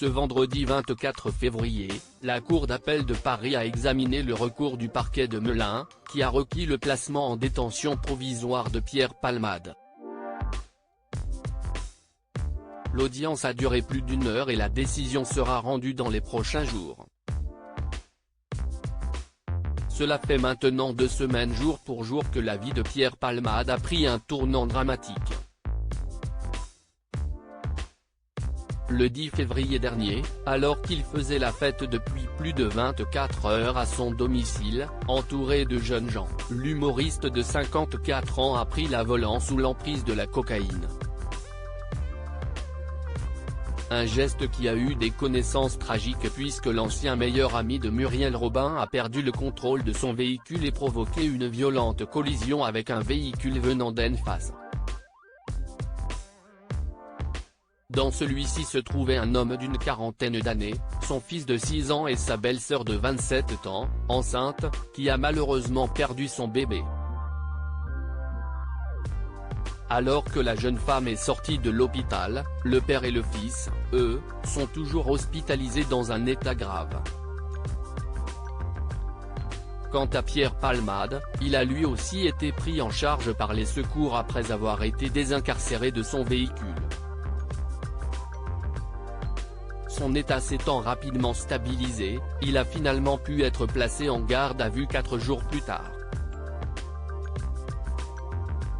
Ce vendredi 24 février, la Cour d'appel de Paris a examiné le recours du parquet de Melun, qui a requis le placement en détention provisoire de Pierre Palmade. L'audience a duré plus d'une heure et la décision sera rendue dans les prochains jours. Cela fait maintenant 2 semaines jour pour jour que la vie de Pierre Palmade a pris un tournant dramatique. Le 10 février dernier, alors qu'il faisait la fête depuis plus de 24 heures à son domicile, entouré de jeunes gens, l'humoriste de 54 ans a pris la volant sous l'emprise de la cocaïne. Un geste qui a eu des conséquences tragiques puisque l'ancien meilleur ami de Muriel Robin a perdu le contrôle de son véhicule et provoqué une violente collision avec un véhicule venant d'en face. Dans celui-ci se trouvait un homme d'une quarantaine d'années, son fils de 6 ans et sa belle-sœur de 27 ans, enceinte, qui a malheureusement perdu son bébé. Alors que la jeune femme est sortie de l'hôpital, le père et le fils, eux, sont toujours hospitalisés dans un état grave. Quant à Pierre Palmade, il a lui aussi été pris en charge par les secours après avoir été désincarcéré de son véhicule. Son état s'étant rapidement stabilisé, il a finalement pu être placé en garde à vue 4 jours plus tard.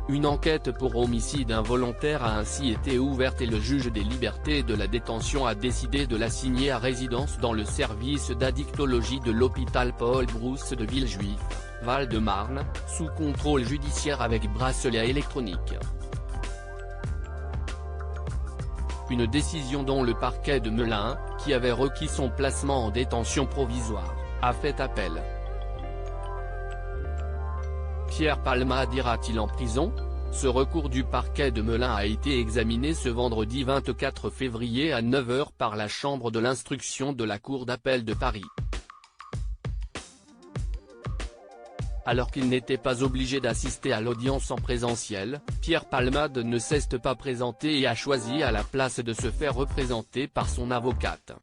Une enquête pour homicide involontaire a ainsi été ouverte et le juge des libertés et de la détention a décidé de l'assigner à résidence dans le service d'addictologie de l'hôpital Paul Brousse de Villejuif, Val-de-Marne, sous contrôle judiciaire avec bracelet électronique. Une décision dont le parquet de Melun, qui avait requis son placement en détention provisoire, a fait appel. Pierre Palmade ira-t-il en prison? Ce recours du parquet de Melun a été examiné ce vendredi 24 février à 9 h par la chambre de l'instruction de la Cour d'appel de Paris. Alors qu'il n'était pas obligé d'assister à l'audience en présentiel, Pierre Palmade ne s'est pas présenté et a choisi à la place de se faire représenter par son avocate.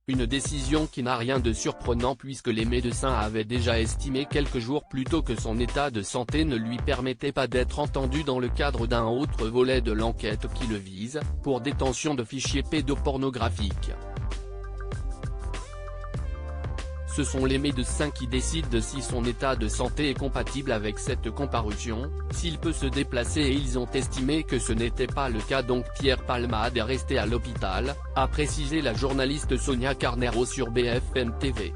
Une décision qui n'a rien de surprenant puisque les médecins avaient déjà estimé quelques jours plus tôt que son état de santé ne lui permettait pas d'être entendu dans le cadre d'un autre volet de l'enquête qui le vise, pour détention de fichiers pédopornographiques. Ce sont les médecins qui décident de si son état de santé est compatible avec cette comparution, s'il peut se déplacer et ils ont estimé que ce n'était pas le cas donc Pierre Palmade est resté à l'hôpital, a précisé la journaliste Sonia Carneiro sur BFM TV.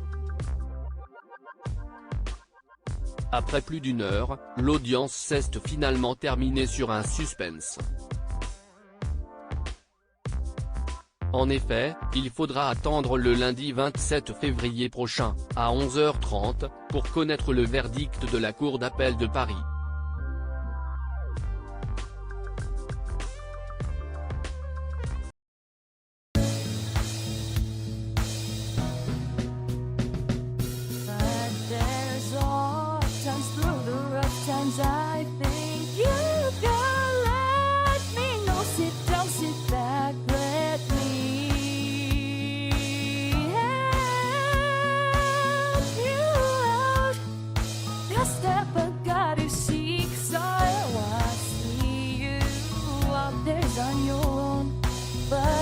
Après plus d'une heure, l'audience s'est finalement terminée sur un suspense. En effet, il faudra attendre le lundi 27 février prochain, à 11 h 30, pour connaître le verdict de la Cour d'appel de Paris. On your own, but